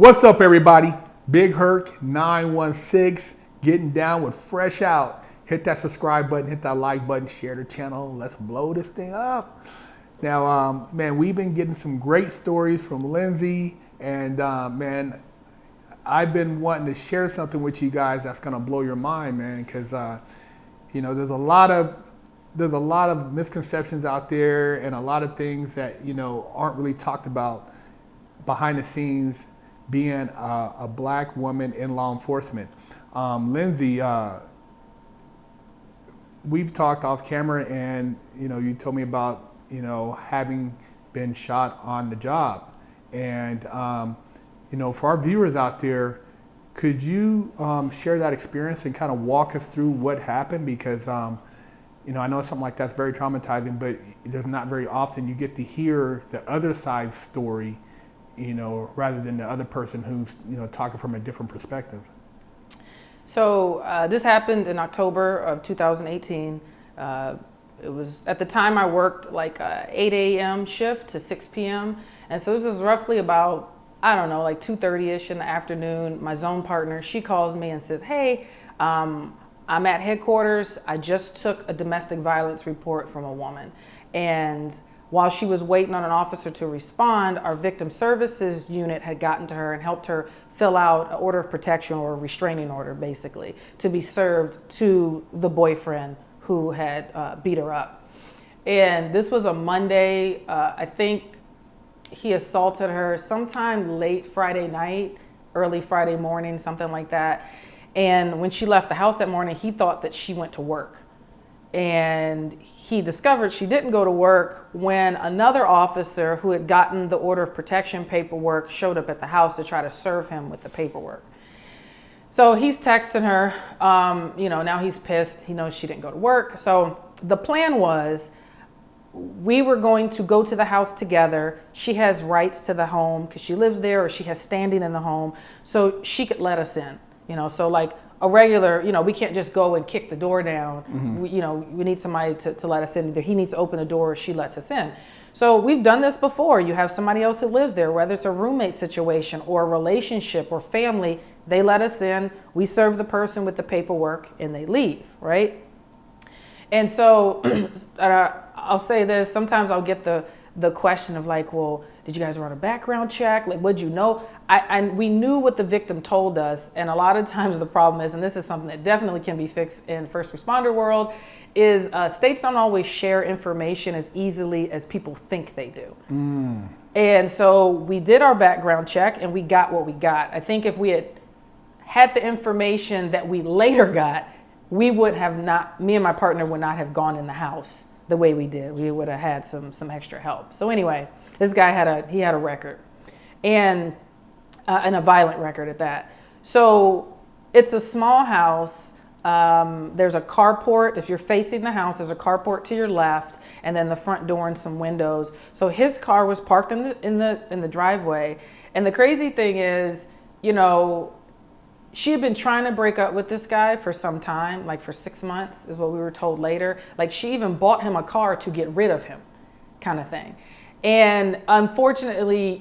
What's up, everybody? Big Herc 916 getting down with Fresh Out. Hit that subscribe button, hit that like button, share the channel. Let's blow this thing up. Now, man, we've been getting some great stories from Lindsay, and man, I've been wanting to share something with you guys that's gonna blow your mind, man, because there's a lot of misconceptions out there and a lot of things that aren't really talked about behind the scenes being a black woman in law enforcement. Lindsay, we've talked off camera, and you told me about having been shot on the job, and for our viewers out there, could you share that experience and kind of walk us through what happened? Because I know something like that's very traumatizing, but there's not very often you get to hear the other side's story, rather than the other person who's talking from a different perspective. So this happened in October of 2018. It was at the time I worked like a 8 a.m. shift to 6 p.m. And so this was roughly about, like 2:30ish in the afternoon. My zone partner, she calls me and says, "Hey, I'm at headquarters. I just took a domestic violence report from a woman." And while she was waiting on an officer to respond, our victim services unit had gotten to her and helped her fill out an order of protection or a restraining order, basically, to be served to the boyfriend who had beat her up. And this was a Monday. I think he assaulted her sometime late Friday night, early Friday morning, something like that. And when she left the house that morning, he thought that she went to work. And he discovered she didn't go to work when another officer who had gotten the order of protection paperwork showed up at the house to try to serve him with the paperwork. So he's texting her, now he's pissed. He knows she didn't go to work. So the plan was we were going to go to the house together. She has rights to the home because she lives there, or she has standing in the home, so she could let us in. So like a regular, we can't just go and kick the door down. Mm-hmm. We need somebody to let us in. Either he needs to open the door or she lets us in. So we've done this before. You have somebody else that lives there, whether it's a roommate situation or a relationship or family, they let us in, we serve the person with the paperwork, and they leave, right? And so I'll say this, sometimes I'll get the question of like, well, did you guys run a background check? Like, what'd you know? We knew what the victim told us, and a lot of times the problem is, and this is something that definitely can be fixed in first responder world, is states don't always share information as easily as people think they do. Mm. And so we did our background check, and we got what we got. I think if we had the information that we later got, we would have not, me and my partner would not have gone in the house the way we did. We would have had some extra help. So anyway, this guy had a record, and a violent record at that. So it's a small house. There's a carport. If you're facing the house, there's a carport to your left, and then the front door and some windows. So his car was parked in the driveway. And the crazy thing is, she had been trying to break up with this guy for some time, like for 6 months is what we were told later. Like she even bought him a car to get rid of him, kind of thing. And unfortunately,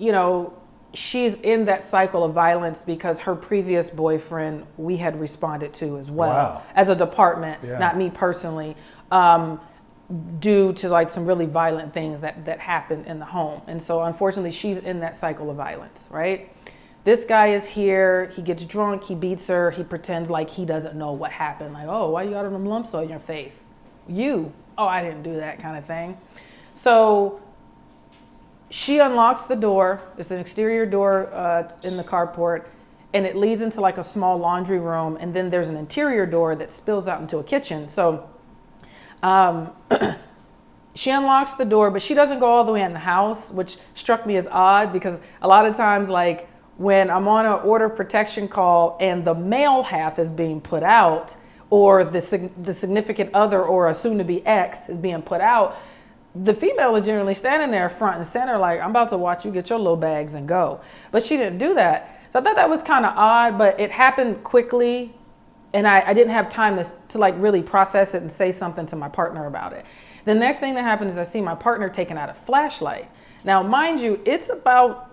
she's in that cycle of violence because her previous boyfriend, we had responded to as well. Wow. As a department, yeah. Not me personally, due to like some really violent things that happened in the home. And so unfortunately, she's in that cycle of violence, right? This guy is here, he gets drunk, he beats her, he pretends like he doesn't know what happened. Like, oh, why you got them lumps on your face? Oh, I didn't do that, kind of thing. So she unlocks the door. It's an exterior door in the carport, and it leads into like a small laundry room, and then there's an interior door that spills out into a kitchen. So she unlocks the door, but she doesn't go all the way in the house, which struck me as odd because a lot of times, like when I'm on an order of protection call and the male half is being put out, or the significant other or a soon-to-be ex is being put out, the female is generally standing there front and center like, I'm about to watch you get your little bags and go. But she didn't do that. So I thought that was kind of odd, but it happened quickly, and I didn't have time to like really process it and say something to my partner about it. The next thing that happened is I see my partner taking out a flashlight. Now, mind you, it's about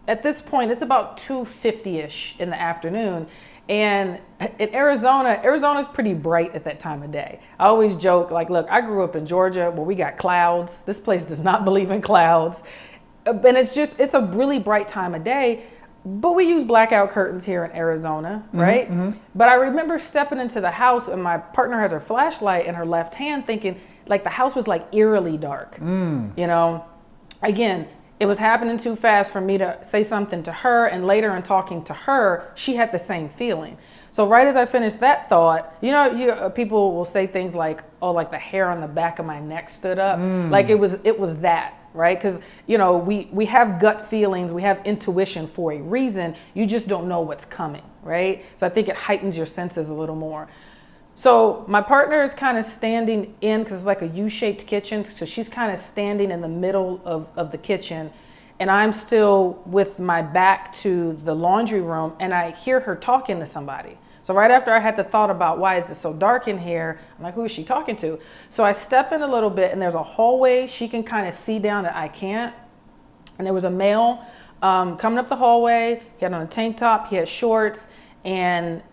at this point, it's about 2:50-ish in the afternoon. And in Arizona's pretty bright at that time of day. I always joke, like, look, I grew up in Georgia where we got clouds. This place does not believe in clouds. And it's a really bright time of day, but we use blackout curtains here in Arizona, right? Mm-hmm. But I remember stepping into the house and my partner has her flashlight in her left hand thinking like the house was like eerily dark, you know? Again, it was happening too fast for me to say something to her, and later in talking to her, she had the same feeling. So right as I finished that thought, people will say things like, oh, like the hair on the back of my neck stood up. Like it was that, right? Because, we have gut feelings, we have intuition for a reason. You just don't know what's coming, right? So I think it heightens your senses a little more. So my partner is kind of standing in, because it's like a U-shaped kitchen. So she's kind of standing in the middle of the kitchen, and I'm still with my back to the laundry room, and I hear her talking to somebody. So right after I had the thought about why is it so dark in here, I'm like, who is she talking to? So I step in a little bit, and there's a hallway. She can kind of see down that I can't. And there was a male coming up the hallway. He had on a tank top, he had shorts, and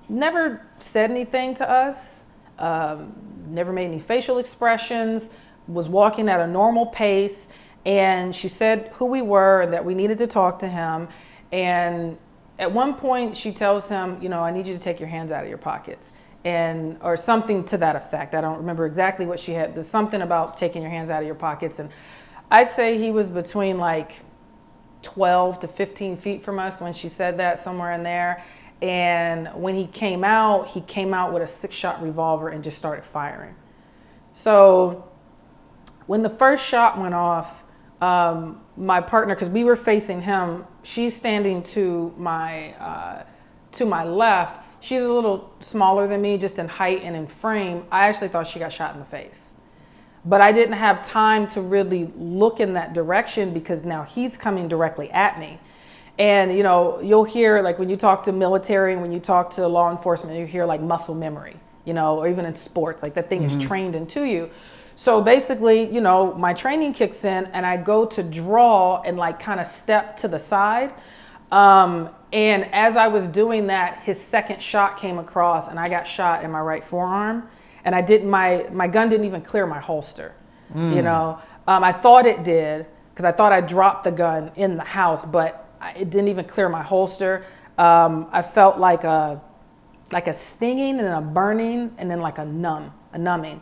never said anything to us, never made any facial expressions, was walking at a normal pace. And she said who we were and that we needed to talk to him. And at one point she tells him, I need you to take your hands out of your pockets, or something to that effect. I don't remember exactly what she had, but something about taking your hands out of your pockets. And I'd say he was between like 12 to 15 feet from us when she said that, somewhere in there. And when he came out with a 6-shot revolver and just started firing. So when the first shot went off, my partner, because we were facing him, she's standing to my left. She's a little smaller than me, just in height and in frame. I actually thought she got shot in the face. But I didn't have time to really look in that direction because now he's coming directly at me. And, you'll hear, like, when you talk to military and when you talk to law enforcement, you hear, like, muscle memory, or even in sports, like, that thing is trained into you. So basically, my training kicks in and I go to draw and, like, kind of step to the side. And as I was doing that, his second shot came across and I got shot in my right forearm. And my gun didn't even clear my holster, I thought it did because I thought I dropped the gun in the house, but it didn't even clear my holster. I felt like a stinging and a burning and then like a numbing.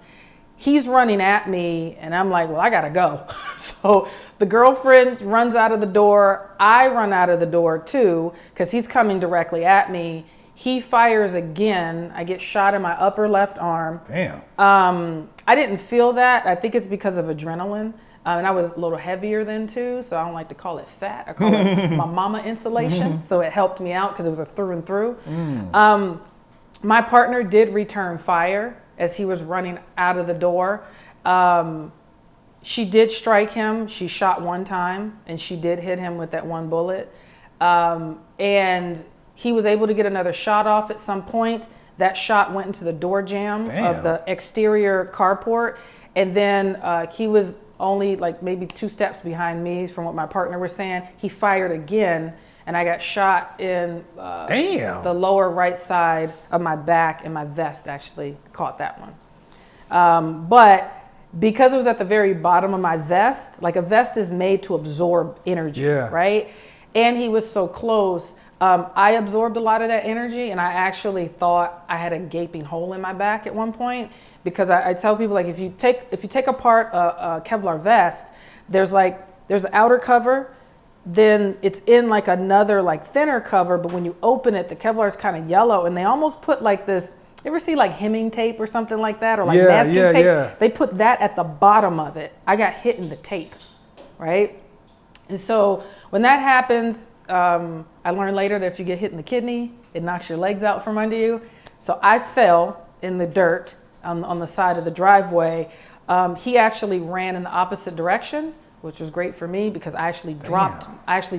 He's running at me and I'm like, well, I gotta go. So the girlfriend runs out of the door. I run out of the door too because he's coming directly at me. He fires again. I get shot in my upper left arm. Damn. I didn't feel that. I think it's because of adrenaline. And I was a little heavier then too, so I don't like to call it fat. I call it my mama insulation. So it helped me out because it was a through and through. My partner did return fire as he was running out of the door. She did strike him. She shot one time and she did hit him with that one bullet. And he was able to get another shot off at some point. That shot went into the door jamb of the exterior carport. And then he was only like maybe 2 steps behind me from what my partner was saying. He fired again and I got shot in the lower right side of my back, and my vest actually caught that one. But because it was at the very bottom of my vest, like a vest is made to absorb energy, right? And he was so close, I absorbed a lot of that energy, and I actually thought I had a gaping hole in my back at one point. Because I tell people, like, if you take apart a Kevlar vest, there's the outer cover, then it's in like another like thinner cover, but when you open it, the Kevlar is kind of yellow, and they almost put like this. You ever see like hemming tape or something like that, or like masking tape? Yeah. They put that at the bottom of it. I got hit in the tape, right? And so when that happens, I learned later that if you get hit in the kidney, it knocks your legs out from under you. So I fell in the dirt on the side of the driveway. He actually ran in the opposite direction, which was great for me because I actually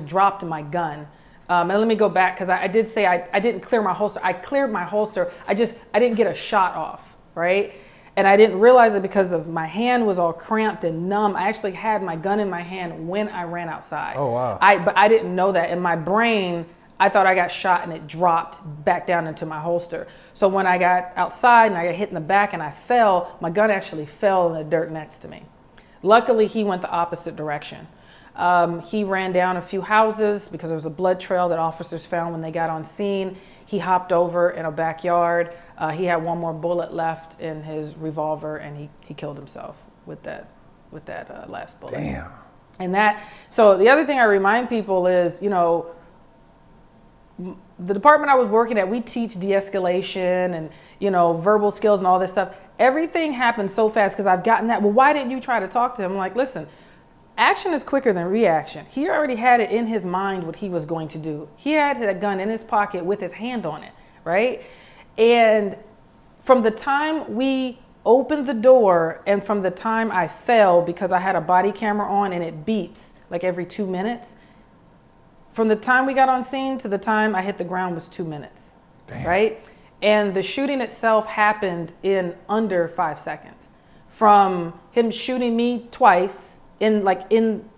dropped my gun. And let me go back because I did say I didn't clear my holster. I cleared my holster. I didn't get a shot off, right? And I didn't realize it because of my hand was all cramped and numb. I actually had my gun in my hand when I ran outside. Oh, wow. But I didn't know that. In my brain, I thought I got shot and it dropped back down into my holster. So when I got outside and I got hit in the back and I fell, my gun actually fell in the dirt next to me. Luckily, he went the opposite direction. He ran down a few houses because there was a blood trail that officers found when they got on scene. He hopped over in a backyard. He had one more bullet left in his revolver, and he killed himself with that last bullet. Damn. And so the other thing I remind people is, the department I was working at, we teach de-escalation and, verbal skills and all this stuff. Everything happened so fast because I've gotten that. Well, why didn't you try to talk to him? I'm like, listen, action is quicker than reaction. He already had it in his mind what he was going to do. He had that gun in his pocket with his hand on it, right? And from the time we opened the door and from the time I fell, because I had a body camera on and it beeps like every 2 minutes, from the time we got on scene to the time I hit the ground was 2 minutes. Damn. Right? And the shooting itself happened in under 5 seconds. From him shooting me twice in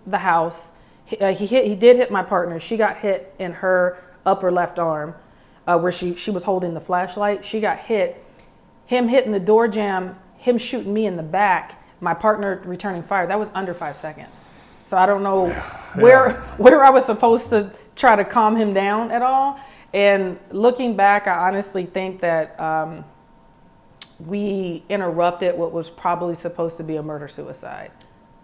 the house, he did hit my partner. She got hit in her upper left arm, where she was holding the flashlight. She got hit. Him hitting the door jamb, him shooting me in the back, my partner returning fire. That was under 5 seconds. So I don't know where I was supposed to try to calm him down at all. And looking back, I honestly think that we interrupted what was probably supposed to be a murder-suicide.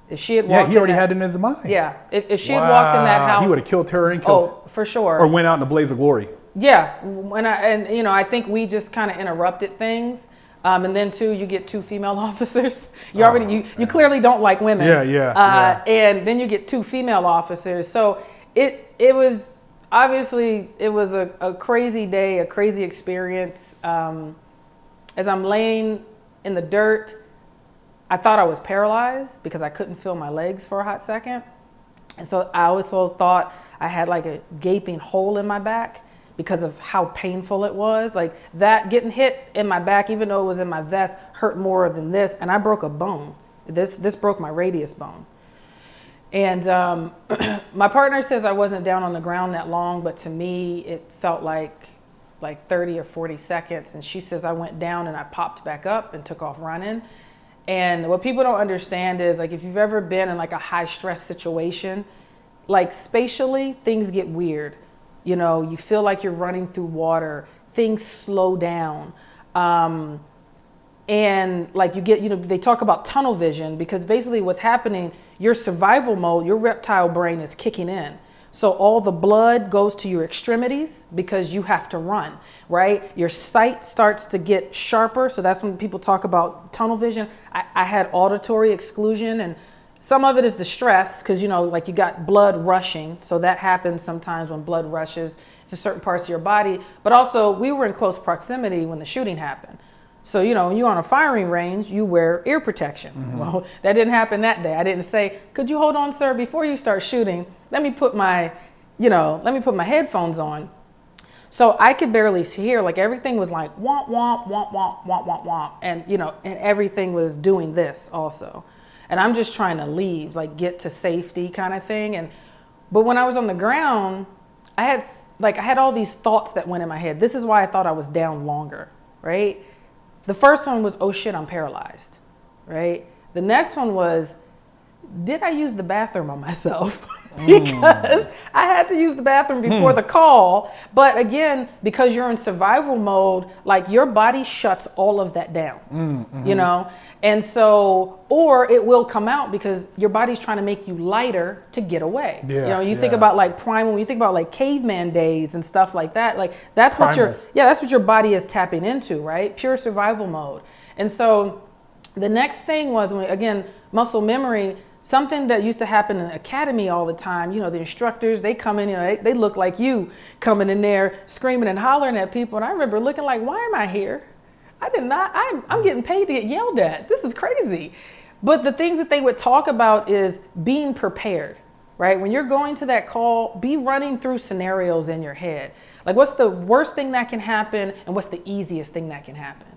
If she had walked he already had it in his mind. Yeah. If she had walked in that house, he would have killed her and killed Oh, for sure. Or went out in a blaze of glory. Yeah. I think we just kind of interrupted things. And then too, you get 2 female officers. You clearly don't like women. Yeah. And then you get 2 female officers. So it was obviously a crazy day, a crazy experience. As I'm laying in the dirt, I thought I was paralyzed because I couldn't feel my legs for a hot second. And so I also thought I had like a gaping hole in my back because of how painful it was. Like that getting hit in my back, even though it was in my vest, hurt more than this. And I broke a bone. This broke my radius bone. And my partner says I wasn't down on the ground that long, but to me, it felt like 30 or 40 seconds. And she says I went down and I popped back up and took off running. And what people don't understand is, like, if you've ever been in like a high stress situation, like spatially, things get weird. You feel like you're running through water, things slow down. And like you get, they talk about tunnel vision because basically what's happening, your survival mode, your reptile brain is kicking in. So all the blood goes to your extremities because you have to run, right? Your sight starts to get sharper. So that's when people talk about tunnel vision. I had auditory exclusion, and some of it is the stress because, like you got blood rushing. So that happens sometimes when blood rushes to certain parts of your body. But also we were in close proximity when the shooting happened. So, when you're on a firing range, you wear ear protection. Mm-hmm. Well, that didn't happen that day. I didn't say, could you hold on, sir, before you start shooting, let me put my headphones on. So I could barely hear, like everything was like womp, womp, womp, womp, womp, womp, womp. And, and everything was doing this also. And I'm just trying to leave, like get to safety kind of thing. But when I was on the ground, I had all these thoughts that went in my head. This is why I thought I was down longer, right? The first one was, oh shit, I'm paralyzed, right? The next one was, did I use the bathroom on myself? Because I had to use the bathroom before the call. But again, because you're in survival mode, like your body shuts all of that down, And so, or it will come out because your body's trying to make you lighter to get away. You think about like primal, when you think about like caveman days and stuff like that, like that's primal. That's what your body is tapping into, right? Pure survival mode. And so the next thing was, again, muscle memory. Something that used to happen in academy all the time, the instructors, they come in, they look like you coming in there screaming and hollering at people. And I remember looking like, why am I here? I'm getting paid to get yelled at. This is crazy. But the things that they would talk about is being prepared, right? When you're going to that call, be running through scenarios in your head. Like what's the worst thing that can happen and what's the easiest thing that can happen?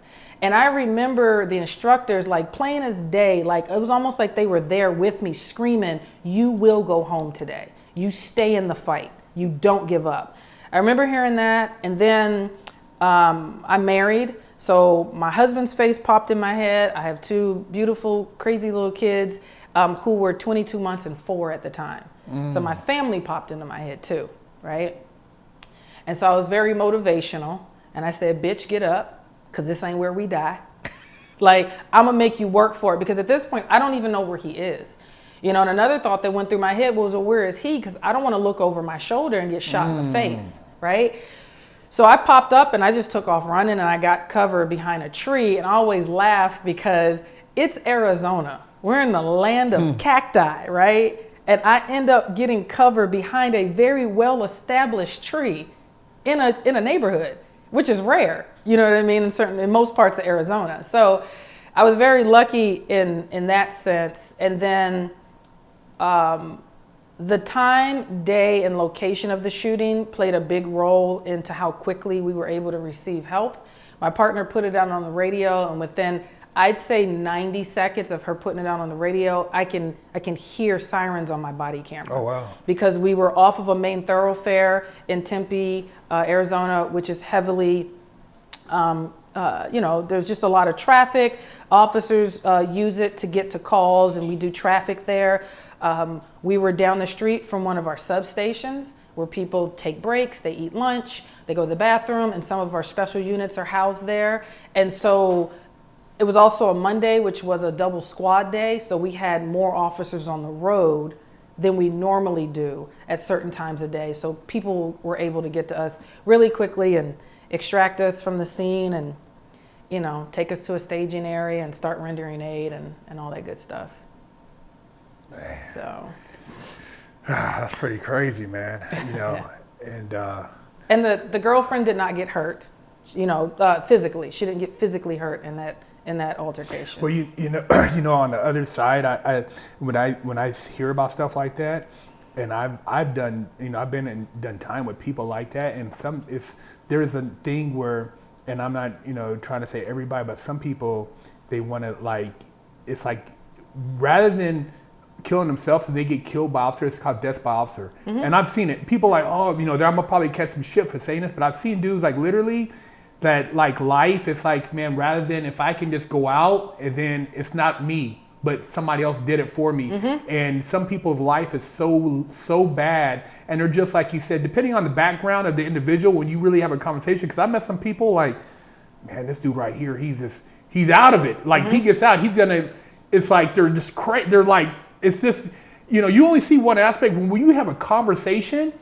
And I remember the instructors, like, plain as day, like it was almost like they were there with me screaming, "You will go home today. You stay in the fight. You don't give up." I remember hearing that. And then I'm married. So my husband's face popped in my head. I have two beautiful, crazy little kids who were 22 months and 4 at the time. So my family popped into my head too, right? And so I was very motivational. And I said, "Bitch, get up, because this ain't where we die." Like, I'm going to make you work for it. Because at this point, I don't even know where he is. You know, and another thought that went through my head was, well, where is he? Because I don't want to look over my shoulder and get shot in the face, right? So I popped up and I just took off running, and I got cover behind a tree. And I always laugh because it's Arizona. We're in the land of cacti, right? And I end up getting cover behind a very well-established tree in a neighborhood, which is rare, you know what I mean, in most parts of Arizona. So I was very lucky in that sense. And then the time, day, and location of the shooting played a big role into how quickly we were able to receive help. My partner put it out on the radio, and within, I'd say, 90 seconds of her putting it out on the radio, I can hear sirens on my body camera. Oh, wow. Because we were off of a main thoroughfare in Tempe, Arizona, which is heavily, there's just a lot of traffic. Officers use it to get to calls, and we do traffic there. We were down the street from one of our substations where people take breaks, they eat lunch, they go to the bathroom, and some of our special units are housed there. And so it was also a Monday, which was a double squad day. So we had more officers on the road than we normally do at certain times of day. So people were able to get to us really quickly and extract us from the scene and, you know, take us to a staging area and start rendering aid and all that good stuff. Man. So that's pretty crazy, man. You know, and the girlfriend did not get hurt, you know, physically. She didn't get physically hurt in that altercation. Well, you know, on the other side, when I hear about stuff like that, and I've done, you know, I've been and done time with people like that, and there's a thing where, and I'm not, you know, trying to say everybody, but some people, they want to, like, it's like, rather than killing themselves and they get killed by officers, it's called death by officer. And I've seen it. People like, oh, you know, I'm gonna probably catch some shit for saying this, but I've seen dudes like literally that, like, life, it's like, man, rather than if I can just go out and then it's not me, but somebody else did it for me. And some people's life is so bad, and they're just, like you said, depending on the background of the individual, when you really have a conversation, because I met some people like, man, this dude right here, he's out of it. Like, if he gets out, he's gonna, it's like, they're just they're like, it's just, you know, you only see one aspect. When you have a conversation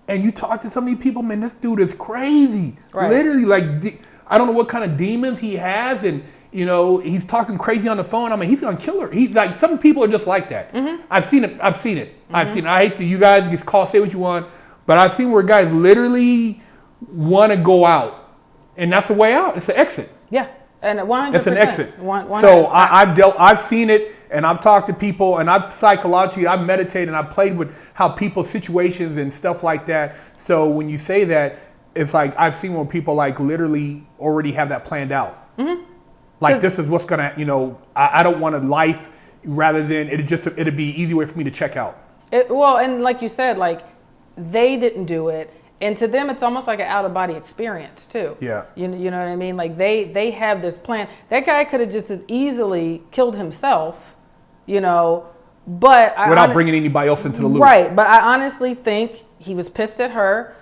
and you talk to some of these people, man, this dude is crazy. Right. Literally, like, I don't know what kind of demons he has, and, you know, he's talking crazy on the phone. I mean, he's gonna kill her. He's like, some people are just like that. I've seen it. I hate to, you guys just say what you want, but I've seen where guys literally want to go out, and that's the way out. It's an exit. Yeah, and 100%. It's an exit. So I've seen it. And I've talked to people, and I've meditated, and I've played with how people's situations and stuff like that. So when you say that, it's like I've seen when people, like, literally already have that planned out. Like, this is what's gonna, you know, I don't want a life, rather than it'd be easy way for me to check out. Well, and like you said, like, they didn't do it. And to them, it's almost like an out-of-body experience, too. Yeah. You know what I mean? Like, they have this plan. That guy could have just as easily killed himself, you know, but without bringing anybody else into the loop. Right, but I honestly think he was pissed at her.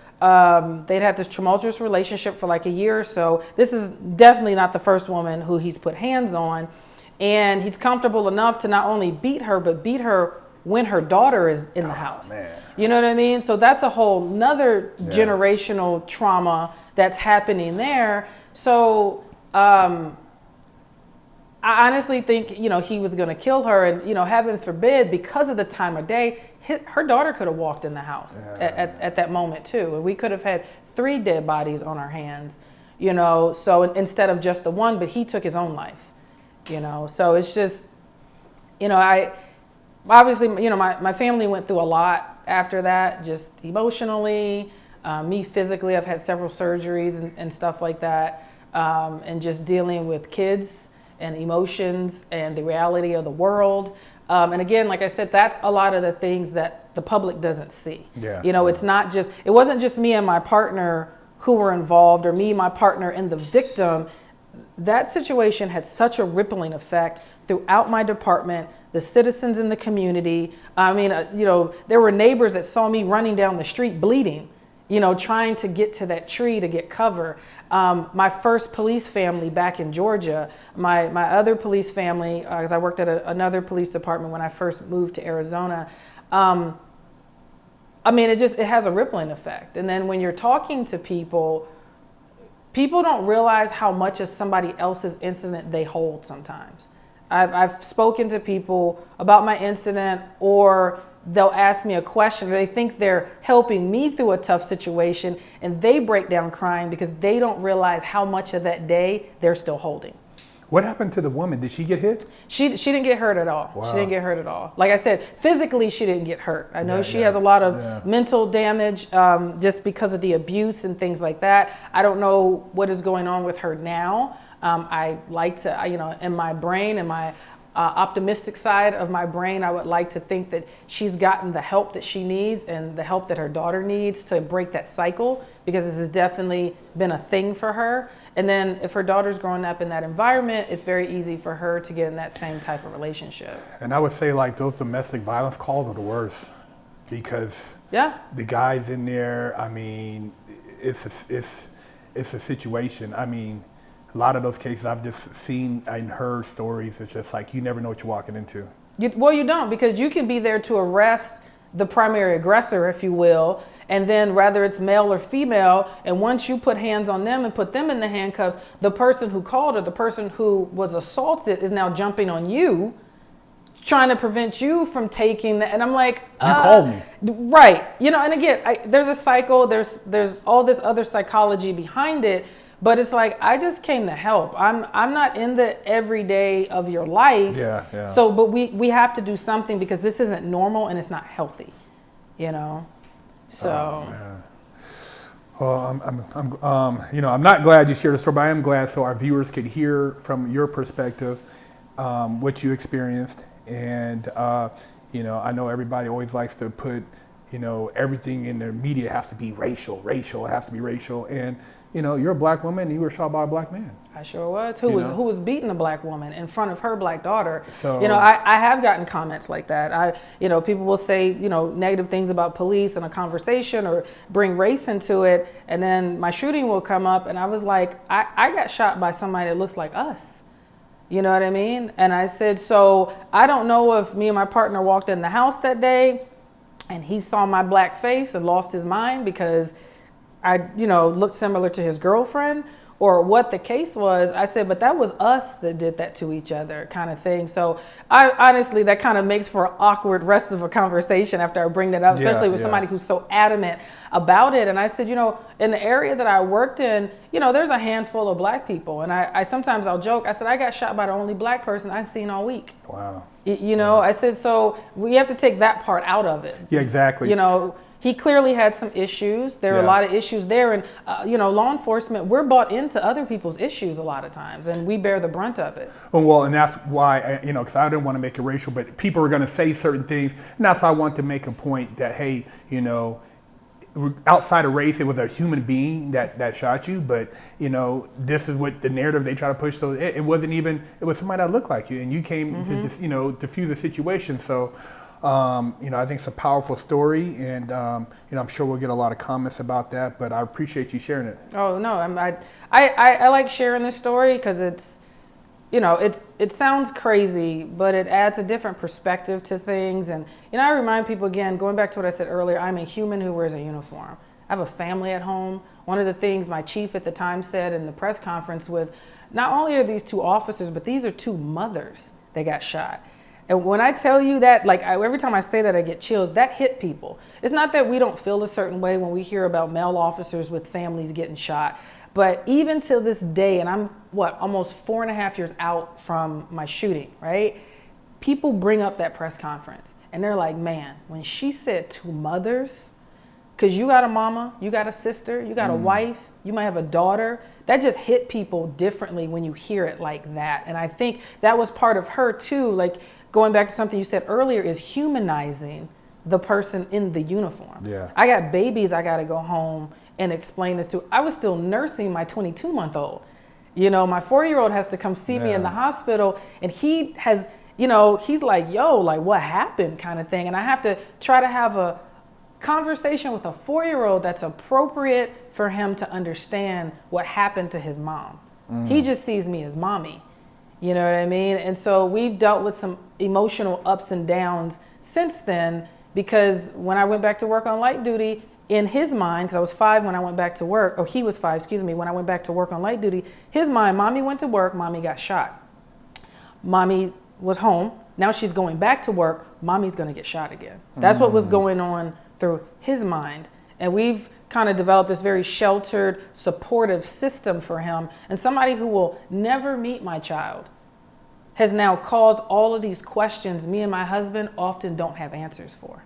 They'd had this tumultuous relationship for like a year or so. This is definitely not the first woman who he's put hands on, and he's comfortable enough to not only beat her, but beat her when her daughter is in the house. Man. You know what I mean? So that's a whole nother generational trauma that's happening there. So I honestly think, you know, he was going to kill her, and, you know, heaven forbid, because of the time of day, her daughter could have walked in the house at that moment too. And we could have had 3 dead bodies on our hands, you know, so instead of just the one, but he took his own life, you know. So it's just, you know, obviously, you know, my family went through a lot after that, just emotionally, me physically. I've had several surgeries and stuff like that. and just dealing with kids and emotions and the reality of the world. And again, like I said, that's a lot of the things that the public doesn't see. Yeah. You know, it's not just, it wasn't just me and my partner who were involved, or me, my partner, and the victim. That situation had such a rippling effect throughout my department, the citizens in the community. I mean, you know, there were neighbors that saw me running down the street bleeding, you know, trying to get to that tree to get cover. My first police family back in Georgia, my other police family, because I worked at another police department when I first moved to Arizona. I mean, it has a rippling effect. And then when you're talking to people don't realize how much of somebody else's incident they hold sometimes. I've spoken to people about my incident, or they'll ask me a question, or they think they're helping me through a tough situation, and they break down crying because they don't realize how much of that day they're still holding. What happened to the woman? Did she get hit? She didn't get hurt at all. Wow. She didn't get hurt at all. Like I said, physically she didn't get hurt. I know Yeah, she yeah, has a lot of yeah. mental damage just because of the abuse and things like that. I don't know what is going on with her now. I like to, you know, in my brain, in my optimistic side of my brain, I would like to think that she's gotten the help that she needs and the help that her daughter needs to break that cycle, because this has definitely been a thing for her. And then if her daughter's growing up in that environment, it's very easy for her to get in that same type of relationship. And I would say, like, those domestic violence calls are the worst, because the guys in there, I mean, it's a situation. I mean, a lot of those cases I've just seen and heard stories. It's just like, you never know what you're walking into. Well, you don't, because you can be there to arrest the primary aggressor, if you will, and then whether it's male or female, and once you put hands on them and put them in the handcuffs, the person who called or the person who was assaulted is now jumping on you, trying to prevent you from taking that. And I'm like, you called me. Right. You know, and again, there's a cycle, there's all this other psychology behind it, but it's like, I just came to help. I'm not in the everyday of your life. Yeah. So, but we have to do something, because this isn't normal and it's not healthy, you know? So, well, I'm not glad you shared the story, but I am glad so our viewers could hear from your perspective what you experienced. And I know everybody always likes to put, everything in their media has to be racial. It has to be racial. And you're a black woman and you were shot by a black man. I sure was. Who was beating a black woman in front of her black daughter. So, I have gotten comments like that. People will say, negative things about police in a conversation or bring race into it. And then my shooting will come up and I was like, I got shot by somebody that looks like us. You know what I mean? And I said, so I don't know if me and my partner walked in the house that day and he saw my black face and lost his mind because I, looked similar to his girlfriend, or what the case was. I said, but that was us that did that to each other, kind of thing. So I honestly, that kind of makes for an awkward rest of a conversation after I bring that up, especially with somebody who's so adamant about it. And I said, in the area that I worked in, there's a handful of black people. And I sometimes I'll joke, I said, I got shot by the only black person I've seen all week. Wow. I said, so we have to take that part out of it. Yeah, exactly. He clearly had some issues. There are a lot of issues there. And, law enforcement, we're bought into other people's issues a lot of times, and we bear the brunt of it. Well, and that's why, because I didn't want to make it racial, but people are going to say certain things. And that's why I want to make a point that, hey, outside of race, it was a human being that shot you. But, this is what the narrative they try to push. So it wasn't even, it was somebody that looked like you. And you came to just, diffuse the situation. So, I think it's a powerful story, and I'm sure we'll get a lot of comments about that. But I appreciate you sharing it. Oh no, I like sharing this story because it sounds crazy, but it adds a different perspective to things. And I remind people again, going back to what I said earlier, I'm a human who wears a uniform. I have a family at home. One of the things my chief at the time said in the press conference was, not only are these two officers, but these are two mothers that got shot. And when I tell you that, every time I say that, I get chills. That hit people. It's not that we don't feel a certain way when we hear about male officers with families getting shot. But even till this day, and I'm, almost 4.5 years out from my shooting, right? People bring up that press conference. And they're like, man, when she said two mothers, because you got a mama, you got a sister, you got a wife, you might have a daughter. That just hit people differently when you hear it like that. And I think that was part of her too. Like going back to something you said earlier, is humanizing the person in the uniform. Yeah. I got babies I got to go home and explain this to. I was still nursing my 22-month-old. You know, my 4-year-old has to come see me in the hospital, and he has, you know, he's like, yo, like what happened kind of thing. And I have to try to have a conversation with a 4-year-old that's appropriate for him to understand what happened to his mom. He just sees me as mommy. You know what I mean? And so we've dealt with some emotional ups and downs since then, because when I went back to work on light duty, in his mind, because I was 5 when I went back to work, or he was 5, excuse me, when I went back to work on light duty, his mind, mommy went to work, mommy got shot. Mommy was home, now she's going back to work, mommy's gonna get shot again. That's what was going on through his mind. And we've kind of developed this very sheltered, supportive system for him. And somebody who will never meet my child has now caused all of these questions me and my husband often don't have answers for.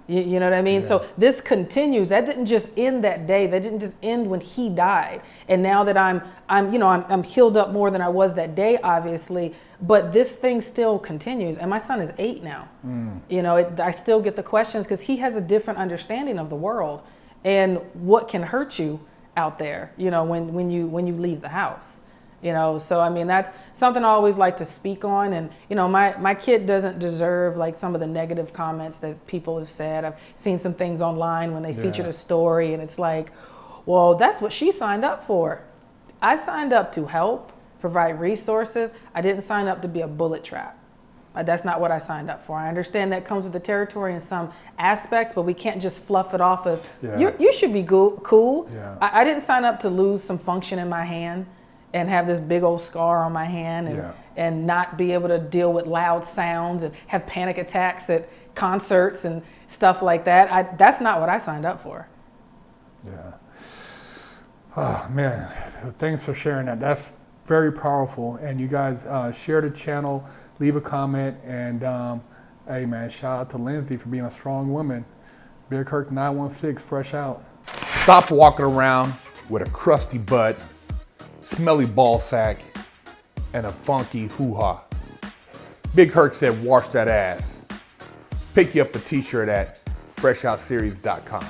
You know what I mean? Yeah. So this continues. That didn't just end that day. That didn't just end when he died. And now that I'm healed up more than I was that day, obviously, but this thing still continues. And my son is 8 now. You know, I still get the questions because he has a different understanding of the world and what can hurt you out there, you know, when you leave the house. You know, so I mean, that's something I always like to speak on. And, you know, my kid doesn't deserve like some of the negative comments that people have said. I've seen some things online when they featured a story, and it's like, well, that's what she signed up for. I signed up to help, provide resources. I didn't sign up to be a bullet trap. That's not what I signed up for. I understand that comes with the territory in some aspects, but we can't just fluff it off of, you should be cool. Yeah. I didn't sign up to lose some function in my hand and have this big old scar on my hand and not be able to deal with loud sounds and have panic attacks at concerts and stuff like that. That's not what I signed up for. Yeah. Oh, man. Thanks for sharing that. That's very powerful. And you guys share the channel, leave a comment, and hey, man, shout out to Lindsay for being a strong woman. Big Herc 916, fresh out. Stop walking around with a crusty butt, smelly ball sack, and a funky hoo-ha. Big Herc said, wash that ass. Pick you up a t-shirt at freshoutseries.com.